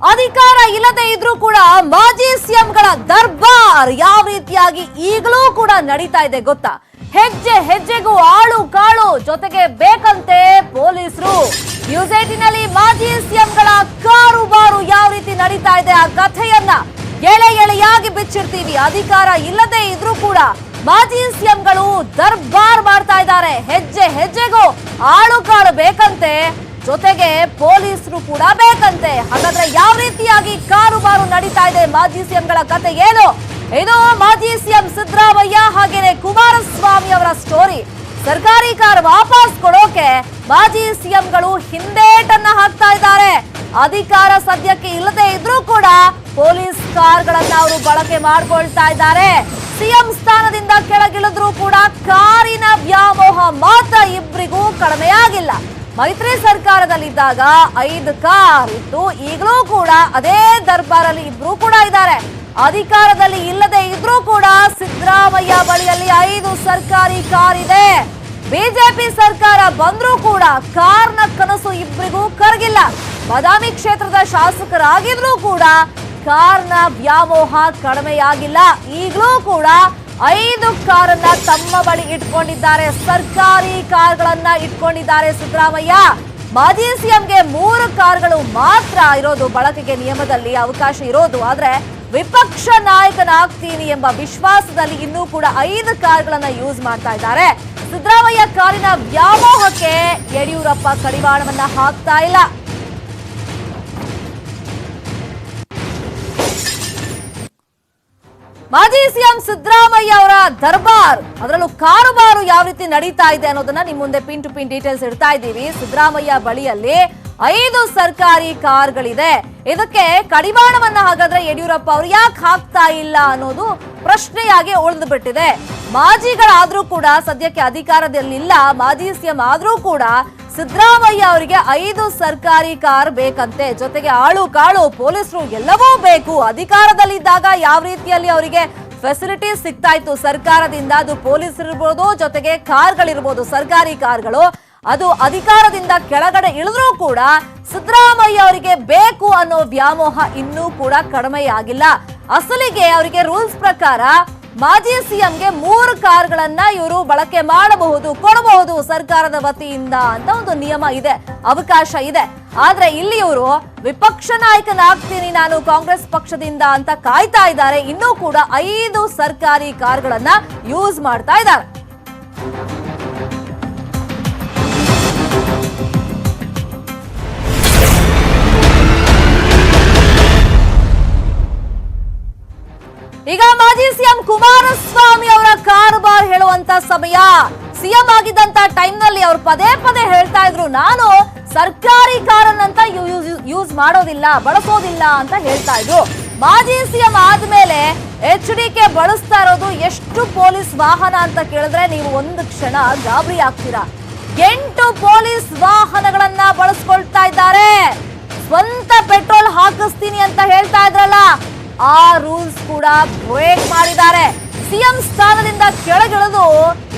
ಅಧಿಕಾರ ಇಲ್ಲದೆ ಇದ್ರೂ ಕೂಡ ಮಾಜಿ ಸಿಎಂಗಳ ದರ್ಬಾರ್ ಯಾವ ರೀತಿಯಾಗಿ ಈಗಲೂ ಕೂಡ ನಡೀತಾ ಇದೆ ಗೊತ್ತಾ? ಹೆಜ್ಜೆ ಹೆಜ್ಜೆಗೂ ಆಳು ಕಾಳು ಜೊತೆಗೆ ಬೇಕಂತೆ ಪೊಲೀಸರು. ನ್ಯೂಸ್ 18ನಲ್ಲಿ ಮಾಜಿ ಸಿಎಂಗಳ ಕಾರುಬಾರು ಯಾವ ರೀತಿ ನಡೀತಾ ಇದೆ ಆ ಕಥೆಯನ್ನ ಎಳೆ ಎಳೆಯಾಗಿ ಬಿಚ್ಚಿಡ್ತೀವಿ. ಅಧಿಕಾರ ಇಲ್ಲದೆ ಇದ್ರೂ ಕೂಡ ಮಾಜಿ ಸಿಎಂಗಳು ದರ್ಬಾರ್ ಮಾಡ್ತಾ ಇದ್ದಾರೆ. ಹೆಜ್ಜೆ ಹೆಜ್ಜೆಗೂ ಆಳು ಕಾಳು ಬೇಕಂತೆ, ಜೊತೆಗೆ ಪೊಲೀಸರು ಕೂಡ ಬೇಕಂತೆ. ಹಾಗಾದ್ರೆ ಯಾವ ರೀತಿಯಾಗಿ ಕಾರುಬಾರು ನಡೀತಾ ಇದೆ ಮಾಜಿ ಸಿಎಂಗಳ ಕತೆ ಏನು? ಇದು ಮಾಜಿ ಸಿಎಂ ಸಿದ್ದರಾಮಯ್ಯ ಹಾಗೇನೆ ಕುಮಾರಸ್ವಾಮಿ ಅವರ ಸ್ಟೋರಿ. ಸರ್ಕಾರಿ ಕಾರ್ ವಾಪಸ್ ಕೊಡೋಕೆ ಮಾಜಿ ಸಿಎಂಗಳು ಹಿಂದೇಟನ್ನ ಹಾಕ್ತಾ ಇದ್ದಾರೆ. ಅಧಿಕಾರ ಸದ್ಯಕ್ಕೆ ಇಲ್ಲದೆ ಇದ್ರೂ ಕೂಡ ಪೊಲೀಸ್ ಕಾರ್ಗಳನ್ನ ಅವರು ಬಳಕೆ ಮಾಡ್ಕೊಳ್ತಾ ಇದ್ದಾರೆ. ಸಿಎಂ ಸ್ಥಾನದಿಂದ ಕೆಳಗಿಳಿದ್ರೂ ಕೂಡ ಕಾರಿನ ವ್ಯಾಮೋಹ ಮಾತ್ರ ಇಬ್ಬರಿಗೂ ಕಡಿಮೆಯಾಗಿಲ್ಲ. ಮೈತ್ರಿ ಸರ್ಕಾರದಲ್ಲಿದ್ದಾಗ 5 ಕಾರ್ ಇತ್ತು, ಈಗಲೂ ಕೂಡ ಅದೇ ದರ್ಬಾರಲ್ಲಿ ಇಬ್ರು ಕೂಡ ಇದ್ದಾರೆ. ಅಧಿಕಾರದಲ್ಲಿ ಇಲ್ಲದೆ ಇದ್ರೂ ಕೂಡ ಸಿದ್ದರಾಮಯ್ಯ ಬಳಿಯಲ್ಲಿ 5 ಸರ್ಕಾರಿ ಕಾರ್ ಇದೆ. ಬಿಜೆಪಿ ಸರ್ಕಾರ ಬಂದ್ರೂ ಕೂಡ ಕಾರ್ನ ಕನಸು ಇಬ್ಬರಿಗೂ ಕರಗಿಲ್ಲ. ಬಾದಾಮಿ ಕ್ಷೇತ್ರದ ಶಾಸಕರಾಗಿದ್ರೂ ಕೂಡ ಕಾರ್ನ ವ್ಯಾಮೋಹ ಕಡಿಮೆಯಾಗಿಲ್ಲ. ಈಗಲೂ ಕೂಡ 5 ಕಾರನ್ನ ತಮ್ಮ ಬಳಿ ಇಟ್ಕೊಂಡಿದ್ದಾರೆ. ಸರ್ಕಾರಿ ಕಾರ್ಗಳನ್ನ ಇಟ್ಕೊಂಡಿದ್ದಾರೆ ಸಿದ್ದರಾಮಯ್ಯ. ಮಾಜಿ ಸಿಎಂಗೆ 3 ಕಾರ್ಗಳು ಮಾತ್ರ ಇರೋದು, ಬಳಕೆಗೆ ನಿಯಮದಲ್ಲಿ ಅವಕಾಶ ಇರೋದು. ಆದ್ರೆ ವಿಪಕ್ಷ ನಾಯಕನಾಗ್ತೀನಿ ಎಂಬ ವಿಶ್ವಾಸದಲ್ಲಿ ಇನ್ನೂ ಕೂಡ 5 ಕಾರ್ಗಳನ್ನ ಯೂಸ್ ಮಾಡ್ತಾ ಇದ್ದಾರೆ. ಸಿದ್ದರಾಮಯ್ಯ ಕಾರಿನ ವ್ಯಾಮೋಹಕ್ಕೆ ಯಡಿಯೂರಪ್ಪ ಕಡಿವಾಣವನ್ನ ಹಾಕ್ತಾ ಇಲ್ಲ. ಮಾಜಿ ಸಿಎಂ ಸಿದ್ದರಾಮಯ್ಯ ಅವರ ದರ್ಬಾರ್, ಅದರಲ್ಲೂ ಕಾರುಬಾರು ಯಾವ ರೀತಿ ನಡೀತಾ ಇದೆ ಅನ್ನೋದನ್ನ ನಿಮ್ ಮುಂದೆ ಪಿನ್ ಟು ಪಿನ್ ಡೀಟೇಲ್ಸ್ ಇಡ್ತಾ ಇದ್ದೀವಿ. ಸಿದ್ದರಾಮಯ್ಯ ಬಳಿಯಲ್ಲಿ 5 ಸರ್ಕಾರಿ ಕಾರ್ಗಳಿದೆ. ಇದಕ್ಕೆ ಕಡಿವಾಣವನ್ನ ಹಾಗಾದ್ರೆ ಯಡಿಯೂರಪ್ಪ ಅವರು ಯಾಕೆ ಹಾಕ್ತಾ ಇಲ್ಲ ಅನ್ನೋದು ಪ್ರಶ್ನೆಯಾಗಿ ಉಳಿದು ಬಿಟ್ಟಿದೆ. ಮಾಜಿಗಳಾದ್ರೂ ಕೂಡ ಸದ್ಯಕ್ಕೆ ಅಧಿಕಾರದಲ್ಲಿಲ್ಲ. ಮಾಜಿ ಸಿಎಂ ಆದ್ರೂ ಕೂಡ ಸಿದ್ದರಾಮಯ್ಯ ಅವರಿಗೆ 5 ಸರ್ಕಾರಿ ಕಾರ್ ಬೇಕಂತೆ, ಜೊತೆಗೆ ಆಳು ಕಾಳು ಪೊಲೀಸರು ಎಲ್ಲವೂ ಬೇಕು. ಅಧಿಕಾರದಲ್ಲಿದ್ದಾಗ ಯಾವ ರೀತಿಯಲ್ಲಿ ಅವರಿಗೆ ಫೆಸಿಲಿಟೀಸ್ ಸಿಗ್ತಾ ಇತ್ತು ಸರ್ಕಾರದಿಂದ, ಅದು ಪೊಲೀಸ್ ಇರ್ಬೋದು, ಜೊತೆಗೆ ಕಾರ್ಗಳಿರ್ಬೋದು, ಸರ್ಕಾರಿ ಕಾರ್ಗಳು, ಅದು ಅಧಿಕಾರದಿಂದ ಕೆಳಗಡೆ ಇಳಿದ್ರೂ ಕೂಡ ಸಿದ್ದರಾಮಯ್ಯ ಅವರಿಗೆ ಬೇಕು ಅನ್ನೋ ವ್ಯಾಮೋಹ ಇನ್ನೂ ಕೂಡ ಕಡಿಮೆಯಾಗಿಲ್ಲ. ಅಸಲಿಗೆ ಅವರಿಗೆ ರೂಲ್ಸ್ ಪ್ರಕಾರ ಮಾಜಿ ಸಿಎಂಗೆ 3 ಕಾರ್ಗಳನ್ನ ಇವರು ಬಳಕೆ ಮಾಡಬಹುದು, ಕೊಡಬಹುದು ಸರ್ಕಾರದ ವತಿಯಿಂದ ಅಂತ ಒಂದು ನಿಯಮ ಇದೆ, ಅವಕಾಶ ಇದೆ. ಆದ್ರೆ ಇಲ್ಲಿ ಇವರು ವಿಪಕ್ಷ ನಾಯಕನಾಗ್ತೀನಿ ನಾನು ಕಾಂಗ್ರೆಸ್ ಪಕ್ಷದಿಂದ ಅಂತ ಕಾಯ್ತಾ ಇದ್ದಾರೆ. ಇನ್ನೂ ಕೂಡ 5 ಸರ್ಕಾರಿ ಕಾರ್ಗಳನ್ನ ಯೂಸ್ ಮಾಡ್ತಾ ಇದ್ದಾರೆ. ಈಗ ಮಾಜಿ ಸಿಎಂ ಕುಮಾರಸ್ವಾಮಿ ಅವರ ಕಾರುಬಾರ್ ಹೇಳುವಂತ ಸಮಯ. ಸಿಎಂ ಆಗಿದ್ದಂತ ಟೈಮ್ ನಲ್ಲಿ ಅವರು ಪದೇ ಪದೇ ಹೇಳ್ತಾ ಇದ್ರು, ನಾನು ಸರ್ಕಾರಿ ಕಾರನ್ನಂತ ಯೂಸ್ ಮಾಡೋದಿಲ್ಲ, ಬಳಸೋದಿಲ್ಲ ಅಂತ ಹೇಳ್ತಾ ಇದ್ರು. ಮಾಜಿ ಸಿಎಂ ಆದ್ಮೇಲೆ HDK ಬಳಸ್ತಾ ಇರೋದು ಎಷ್ಟು ಪೊಲೀಸ್ ವಾಹನ ಅಂತ ಕೇಳಿದ್ರೆ ನೀವು ಒಂದು ಕ್ಷಣ ಗಾಬರಿ ಆಗ್ತೀರಾ. 8 ಪೊಲೀಸ್ ವಾಹನಗಳನ್ನ ಬಳಸ್ಕೊಳ್ತಾ ಇದ್ದಾರೆ. ಸ್ವಂತ ಪೆಟ್ರೋಲ್ ಹಾಕಿಸ್ತೀನಿ ಅಂತ ಹೇಳ್ತಾ ಇದ್ರಲ್ಲ, ಆ ರೂಲ್ಸ್ ಕೂಡ ಬ್ರೇಕ್ ಮಾಡಿದ್ದಾರೆ. ಸಿಎಂ ಸ್ಥಾನದಿಂದ ಕೆಳಗಿಳಿದು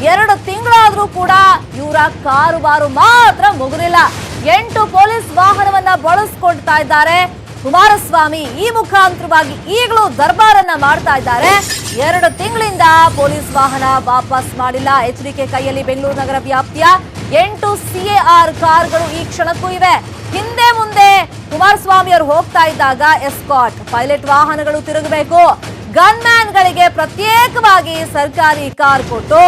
2 ತಿಂಗಳಾದ್ರೂ ಕೂಡ ಇವರ ಕಾರುಬಾರು ಮಾತ್ರ ಮುಗಿದಿಲ್ಲ. 8 ಪೊಲೀಸ್ ವಾಹನವನ್ನ ಬಳಸ್ಕೊಳ್ತಾ ಇದ್ದಾರೆ ಕುಮಾರಸ್ವಾಮಿ. ಈ ಮುಖಾಂತರವಾಗಿ ಈಗಲೂ ದರ್ಬಾರನ್ನ ಮಾಡ್ತಾ ಇದ್ದಾರೆ. 2 ತಿಂಗಳಿಂದ ಪೊಲೀಸ್ ವಾಹನ ವಾಪಸ್ ಮಾಡಿಲ್ಲ. HDK ಕೈಯಲ್ಲಿ ಬೆಂಗಳೂರು ನಗರ ವ್ಯಾಪ್ತಿಯ 8 CAR ಕಾರ್ಗಳು ಈ ಕ್ಷಣಕ್ಕೂ ಇವೆ. ಹಿಂದೆ ಮುಂದೆ ಕುಮಾರಸ್ವಾಮಿ ಅವರು ಹೋಗ್ತಾ ಇದ್ದಾಗ ಎಸ್ಕಾಟ್ ಪೈಲಟ್ ವಾಹನಗಳು ತಿರುಗಬೇಕು. ಗನ್ ಮ್ಯಾನ್ ಗಳಿಗೆ ಪ್ರತ್ಯೇಕವಾಗಿ ಸರ್ಕಾರಿ ಕಾರ್ ಕೊಟ್ಟು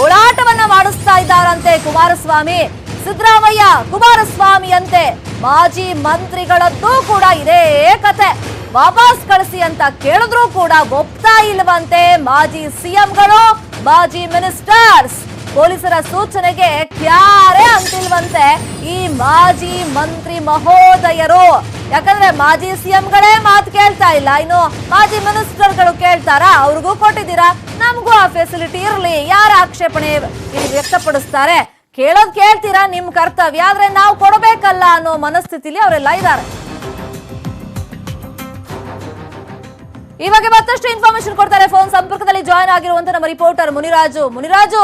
ಓಡಾಟವನ್ನ ಮಾಡಿಸ್ತಾ ಇದ್ದಾರಂತೆ ಕುಮಾರಸ್ವಾಮಿ. ಸಿದ್ದರಾಮಯ್ಯ ಕುಮಾರಸ್ವಾಮಿ ಅಂತೆ ಮಾಜಿ ಮಂತ್ರಿಗಳದ್ದು ಕೂಡ ಇದೇ ಕತೆ. ವಾಪಸ್ ಕಳಿಸಿ ಅಂತ ಕೇಳಿದ್ರು ಕೂಡ ಒಪ್ತಾ ಇಲ್ವಂತೆ ಮಾಜಿ ಸಿಎಂಗಳು, ಮಾಜಿ ಮಿನಿಸ್ಟರ್ಸ್. ಪೊಲೀಸರ ಸೂಚನೆಗೆ ಕ್ಯಾರೆ ಅಂತಿಲ್ವಂತೆ ಈ ಮಾಜಿ ಮಂತ್ರಿ ಮಹೋದಯರು. ಯಾಕಂದ್ರೆ ಮಾಜಿ ಸಿಎಂಗಳೇ ಮಾತು ಕೇಳ್ತಾ ಇಲ್ಲ, ಇನ್ನು ಮಾಜಿ ಮಿನಿಸ್ಟರ್ಗಳು ಕೇಳ್ತಾರಾ? ಅವ್ರಿಗೂ ಕೊಟ್ಟಿದ್ದೀರಾ, ನಮಗೂ ಆ ಫೆಸಿಲಿಟಿ ಇರಲಿ, ಯಾರ ಆಕ್ಷೇಪಣೆ ವ್ಯಕ್ತಪಡಿಸ್ತಾರೆ? ಕೇಳೋದ್ ಕೇಳ್ತೀರಾ, ನಿಮ್ ಕರ್ತವ್ಯ, ಆದ್ರೆ ನಾವು ಕೊಡಬೇಕಲ್ಲ ಅನ್ನೋ ಮನಸ್ಥಿತಿಲಿ ಅವರೆಲ್ಲ ಇದ್ದಾರೆ. ಈ ಬಗ್ಗೆ ಮತ್ತಷ್ಟು ಇನ್ಫಾರ್ಮೇಶನ್ ಕೊಡ್ತಾರೆ. ಫೋನ್ ಸಂಪರ್ಕದಲ್ಲಿ ಜಾಯ್ನ್ ಆಗಿರುವಂತ ನಮ್ಮ ರಿಪೋರ್ಟರ್ ಮುನಿರಾಜು.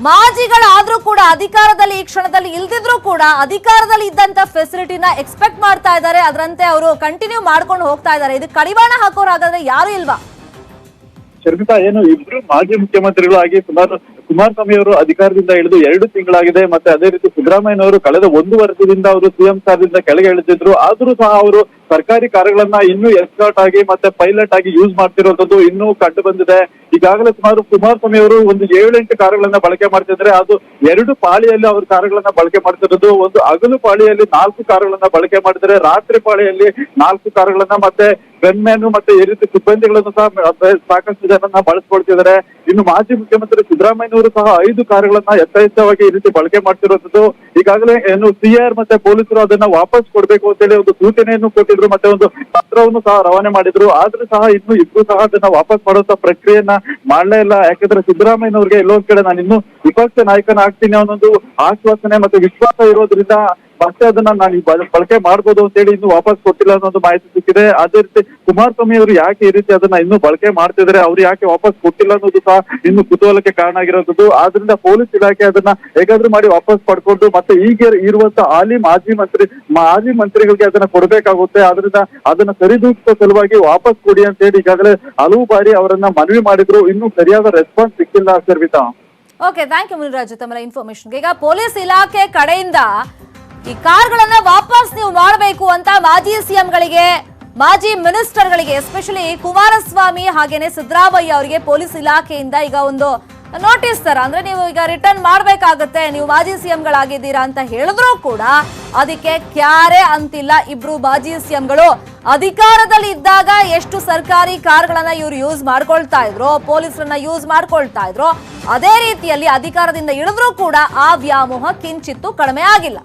ಮಾಜಿಗಳಾದ್ರೂ ಕೂಡ ಅಧಿಕಾರದಲ್ಲಿ ಈ ಕ್ಷಣದಲ್ಲಿ ಇಲ್ದಿದ್ರು ಕೂಡ ಅಧಿಕಾರದಲ್ಲಿ ಇದ್ದಂತ ಫೆಸಿಲಿಟಿನ ಎಕ್ಸ್ಪೆಕ್ಟ್ ಮಾಡ್ತಾ ಇದ್ದಾರೆ, ಅದರಂತೆ ಅವರು ಕಂಟಿನ್ಯೂ ಮಾಡ್ಕೊಂಡು ಹೋಗ್ತಾ ಇದ್ದಾರೆ. ಇದು ಕಡಿವಾಣ ಹಾಕೋರು ಹಾಗಾದ್ರೆ ಯಾರು ಇಲ್ವಾ? ಶರ್ಮಿತಾ, ಏನು ಇಬ್ರು ಮಾಜಿ ಮುಖ್ಯಮಂತ್ರಿಗಳು ಆಗಿ ಕುಮಾರಸ್ವಾಮಿ ಅವರು ಅಧಿಕಾರದಿಂದ ಇಳಿದು 2 ತಿಂಗಳಾಗಿದೆ. ಮತ್ತೆ ಅದೇ ರೀತಿ ಸಿದ್ದರಾಮಯ್ಯನವರು ಕಳೆದ 1 ವರ್ಷದಿಂದ ಅವರು ಸಿಎಂ ಸ್ಥಾನದಿಂದ ಕೆಳಗೆ ಇಳಿದಿದ್ರು. ಆದ್ರೂ ಸಹ ಅವರು ಸರ್ಕಾರಿ ಕಾರ್ಗಳನ್ನ ಇನ್ನೂ ಎಸ್ಕಾರ್ಟ್ ಆಗಿ ಮತ್ತೆ ಪೈಲಟ್ ಆಗಿ ಯೂಸ್ ಮಾಡ್ತಿರೋದು ಇನ್ನೂ ಕಂಡು ಬಂದಿದೆ. ಈಗಾಗಲೇ ಸುಮಾರು ಕುಮಾರಸ್ವಾಮಿ ಅವರು ಒಂದು 7-8 ಕಾರುಗಳನ್ನ ಬಳಕೆ ಮಾಡ್ತಿದ್ರೆ, ಅದು 2 ಪಾಳಿಯಲ್ಲಿ ಅವರು ಕಾರುಗಳನ್ನ ಬಳಕೆ ಮಾಡ್ತಿರೋದು. ಒಂದು ಹಗಲು ಪಾಳಿಯಲ್ಲಿ 4 ಕಾರುಗಳನ್ನ ಬಳಕೆ ಮಾಡಿದರೆ, ರಾತ್ರಿ ಪಾಳಿಯಲ್ಲಿ 4 ಕಾರುಗಳನ್ನ ಮತ್ತೆ ಗನ್ಮ್ಯಾನ್ ಮತ್ತೆ ಈ ರೀತಿ ಸಿಬ್ಬಂದಿಗಳನ್ನು ಸಹ ಸಾಕಷ್ಟು ಜನರನ್ನ ಬಳಸ್ಕೊಳ್ತಿದ್ದಾರೆ. ಇನ್ನು ಮಾಜಿ ಮುಖ್ಯಮಂತ್ರಿ ಸಿದ್ದರಾಮಯ್ಯನವರು ಸಹ 5 ಕಾರುಗಳನ್ನ ಯಥೇಚ್ಛವಾಗಿ ಈ ರೀತಿ ಬಳಕೆ ಮಾಡ್ತಿರೋದು. ಈಗಾಗಲೇ ಏನು ಸಿಆರ್ ಮತ್ತೆ ಪೊಲೀಸರು ಅದನ್ನ ವಾಪಸ್ ಕೊಡ್ಬೇಕು ಅಂತ ಹೇಳಿ ಒಂದು ಸೂಚನೆಯನ್ನು ಕೊಟ್ಟಿದ್ರು, ಮತ್ತೆ ಒಂದು ಪತ್ರವನ್ನು ಸಹ ರವಾನೆ ಮಾಡಿದ್ರು. ಆದ್ರೂ ಸಹ ಇನ್ನು ಇಬ್ರು ಸಹ ಅದನ್ನ ವಾಪಸ್ ಮಾಡುವಂತ ಪ್ರಕ್ರಿಯೆಯನ್ನ ಮಾಡ್ಲೇ ಇಲ್ಲ. ಯಾಕಂದ್ರೆ ಸಿದ್ದರಾಮಯ್ಯನವ್ರಿಗೆ ಎಲ್ಲೊಂದ್ ಕಡೆ ನಾನು ಇನ್ನು ವಿಪಕ್ಷ ನಾಯಕನ ಆಗ್ತೀನಿ ಅನ್ನೋದು ಆಶ್ವಾಸನೆ ಮತ್ತೆ ವಿಶ್ವಾಸ ಇರೋದ್ರಿಂದ ಮತ್ತೆ ಅದನ್ನ ನಾನು ಬಳಕೆ ಮಾಡ್ಬೋದು ಅಂತ ಹೇಳಿ ಇನ್ನು ವಾಪಸ್ ಕೊಟ್ಟಿಲ್ಲ ಅನ್ನೋದು ಮಾಹಿತಿ ಸಿಕ್ಕಿದೆ. ಅದೇ ರೀತಿ ಕುಮಾರಸ್ವಾಮಿ ಅವರು ಯಾಕೆ ಈ ರೀತಿ ಅದನ್ನ ಇನ್ನೂ ಬಳಕೆ ಮಾಡ್ತಿದ್ರೆ, ಅವ್ರು ಯಾಕೆ ವಾಪಸ್ ಕೊಟ್ಟಿಲ್ಲ ಅನ್ನೋದು ಸಹ ಇನ್ನು ಕುತೂಹಲಕ್ಕೆ ಕಾರಣ ಆಗಿರೋದು. ಆದ್ರಿಂದ ಪೊಲೀಸ್ ಇಲಾಖೆ ಅದನ್ನ ಹೇಗಾದ್ರೂ ಮಾಡಿ ವಾಪಸ್ ಪಡ್ಕೊಂಡು ಮತ್ತೆ ಈಗ ಇರುವಂತ ಮಾಜಿ ಮಂತ್ರಿಗಳಿಗೆ ಅದನ್ನ ಕೊಡ್ಬೇಕಾಗುತ್ತೆ. ಆದ್ರಿಂದ ಅದನ್ನ ಸರಿದೂಗಿಸುವ ಸಲುವಾಗಿ ವಾಪಸ್ ಕೊಡಿ ಅಂತ ಹೇಳಿ ಈಗಾಗಲೇ ಹಲವು ಬಾರಿ ಅವರನ್ನ ಮನವಿ ಮಾಡಿದ್ರು. ಇನ್ನೂ ಸರಿಯಾದ ರೆಸ್ಪಾನ್ಸ್ ಸಿಕ್ಕಿಲ್ಲ Sharmita. Okay, thank you Muniraju ತಮ್ಮ ಇನ್ಫಾರ್ಮೇಶನ್ಗೆ. ಈಗ ಪೊಲೀಸ್ ಇಲಾಖೆ ಕಡೆಯಿಂದ ಈ ಕಾರ್ಗಳನ್ನ ವಾಪಸ್ ನೀವು ಮಾಡಬೇಕು ಅಂತ ಮಾಜಿ ಸಿಎಂಗಳಿಗೆ, ಮಾಜಿ ಮಿನಿಸ್ಟರ್ಗಳಿಗೆ, ಎಸ್ಪೆಷಲಿ ಕುಮಾರಸ್ವಾಮಿ ಹಾಗೇನೆ ಸಿದ್ದರಾಮಯ್ಯ ಅವರಿಗೆ ಪೊಲೀಸ್ ಇಲಾಖೆಯಿಂದ ಈಗ ಒಂದು ನೋಟಿಸ್ ತರ, ಅಂದ್ರೆ ನೀವು ಈಗ ರಿಟರ್ನ್ ಮಾಡ್ಬೇಕಾಗತ್ತೆ, ನೀವು ಮಾಜಿ ಸಿಎಂಗಳಾಗಿದ್ದೀರಾ ಅಂತ ಹೇಳಿದ್ರು ಕೂಡ ಅದಕ್ಕೆ ಕ್ಯಾರೆ ಅಂತಿಲ್ಲ. ಇಬ್ರು ಮಾಜಿ ಸಿಎಂಗಳು ಅಧಿಕಾರದಲ್ಲಿ ಇದ್ದಾಗ ಎಷ್ಟು ಸರ್ಕಾರಿ ಕಾರ್ಗಳನ್ನ ಇವ್ರು ಯೂಸ್ ಮಾಡ್ಕೊಳ್ತಾ ಇದ್ರು, ಪೊಲೀಸರನ್ನ ಯೂಸ್ ಮಾಡ್ಕೊಳ್ತಾ ಇದ್ರು, ಅದೇ ರೀತಿಯಲ್ಲಿ ಅಧಿಕಾರದಿಂದ ಇಳಿದ್ರು ಕೂಡ ಆ ವ್ಯಾಮೋಹ ಕಿಂಚಿತ್ತೂ ಕಡಿಮೆ ಆಗಿಲ್ಲ.